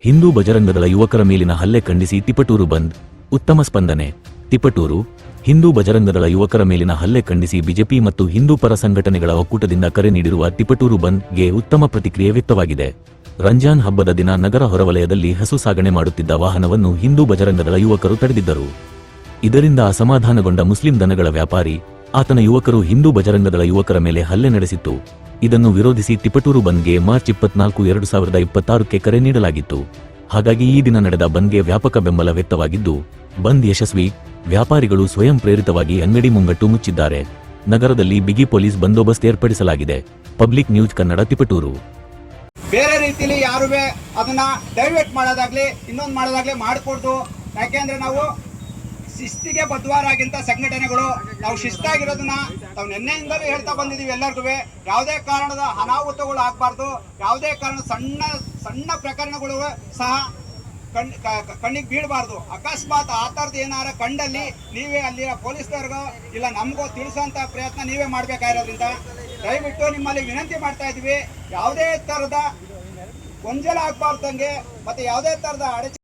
ಹಿಂದೂ ಬಜರಂಗದಳ ಯುವಕರ ಮೇಲಿನ ಹಲ್ಲೆ ಖಂಡಿಸಿ ತಿಪಟೂರು ಬಂದ್, ಉತ್ತಮ ಸ್ಪಂದನೆ. ತಿಪಟೂರು: ಹಿಂದೂ ಬಜರಂಗದಳ ಯುವಕರ ಮೇಲಿನ ಹಲ್ಲೆ ಖಂಡಿಸಿ ಬಿಜೆಪಿ ಮತ್ತು ಹಿಂದೂ ಪರ ಸಂಘಟನೆಗಳ ಒಕ್ಕೂಟದಿಂದ ಕರೆ ನೀಡಿರುವ ತಿಪಟೂರು ಬಂದ್ಗೆ ಉತ್ತಮ ಪ್ರತಿಕ್ರಿಯೆ ವ್ಯಕ್ತವಾಗಿದೆ. ರಂಜಾನ್ ಹಬ್ಬದ ದಿನ ನಗರ ಹೊರವಲಯದಲ್ಲಿ ಹಸು ಸಾಗಣೆ ಮಾಡುತ್ತಿದ್ದ ವಾಹನವನ್ನು ಹಿಂದೂ ಬಜರಂಗದಳ ಯುವಕರು ತಡೆದಿದ್ದರು. ಇದರಿಂದ ಅಸಮಾಧಾನಗೊಂಡ ಮುಸ್ಲಿಂ ದನಗಳ ವ್ಯಾಪಾರಿ, ಆತನ ಯುವಕರು ಹಿಂದೂ ಬಜರಂಗದಳ ಯುವಕರ ಮೇಲೆ ಹಲ್ಲೆ ನಡೆಸಿತ್ತು. ಇದನ್ನು ವಿರೋಧಿಸಿ ತಿಪಟೂರು ಬಂದ್ಗೆ ಮಾರ್ಚ್ 24, 2026ಕ್ಕೆ ಕರೆ ನೀಡಲಾಗಿತ್ತು. ಹಾಗಾಗಿ ಈ ದಿನ ನಡೆದ ಬಂದ್ಗೆ ವ್ಯಾಪಕ ಬೆಂಬಲ ವ್ಯಕ್ತವಾಗಿದ್ದು, ಬಂದ್ ಯಶಸ್ವಿ. ವ್ಯಾಪಾರಿಗಳು ಸ್ವಯಂ ಪ್ರೇರಿತವಾಗಿ ಅಂಗಡಿ ಮುಂಗಟ್ಟು ಮುಚ್ಚಿದ್ದಾರೆ. ನಗರದಲ್ಲಿ ಬಿಗಿ ಪೊಲೀಸ್ ಬಂದೋಬಸ್ತ್ ಏರ್ಪಡಿಸಲಾಗಿದೆ. Public news Kannada, Tiptur. ಬೇರೆ ರೀತಿಯಲ್ಲಿ ಯಾರು ಅದನ್ನ ಡೈವರ್ಟ್ ಮಾಡೋದಾಗ್ಲಿ ಇನ್ನೊಂದು ಮಾಡೋದಾಗ್ಲಿ ಮಾಡಿಕೊಡ್ದು. ಯಾಕೆಂದ್ರೆ ನಾವು ಶಿಸ್ತಿಗೆ ಬದ್ಧರಾಗಿಂತ ಸಂಘಟನೆಗಳು ನಾವು ಶಿಸ್ತಾಗಿರೋದನ್ನ ನಾವು ನಿನ್ನೆಯಿಂದಲೂ ಹೇಳ್ತಾ ಬಂದಿದ್ದೀವಿ. ಎಲ್ಲರಿಗೂ ಯಾವುದೇ ಕಾರಣದ ಅನಾಹುತಗಳು ಆಗಬಾರ್ದು, ಯಾವುದೇ ಕಾರಣ ಸಣ್ಣ ಸಣ್ಣ ಪ್ರಕರಣಗಳು ಸಹ ಕಣ್ಣಿಗೆ ಬೀಳಬಾರ್ದು. ಅಕಸ್ಮಾತ್ ಆ ಥರದ್ದು ಏನಾರ ಕಂಡಲ್ಲಿ ನೀವೇ ಅಲ್ಲಿ ಪೊಲೀಸ್ನವ್ರಿಗೋ ಇಲ್ಲ ನಮಗೋ ತಿಳಿಸೋಂಥ ಪ್ರಯತ್ನ ನೀವೇ ಮಾಡಬೇಕಾಗಿರೋದ್ರಿಂದ ದಯವಿಟ್ಟು ನಿಮ್ಮಲ್ಲಿ ವಿನಂತಿ ಮಾಡ್ತಾ ಇದ್ವಿ. ಯಾವುದೇ ಥರದ ಗೊಂಜಲ ಆಗಬಾರ್ದಂಗೆ ಮತ್ತೆ ಯಾವುದೇ ಥರದ ಅಡಚಣೆ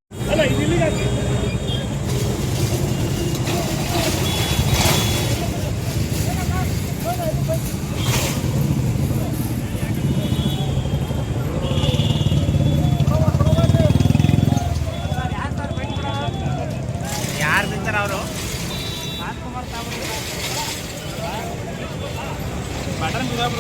ಯಾರು ಬಿಡ್ತಾರೆ ಅವರು ರಾಜ್ಕುಮಾರ್ ಬಟನ್ ಬಿಡೋದು.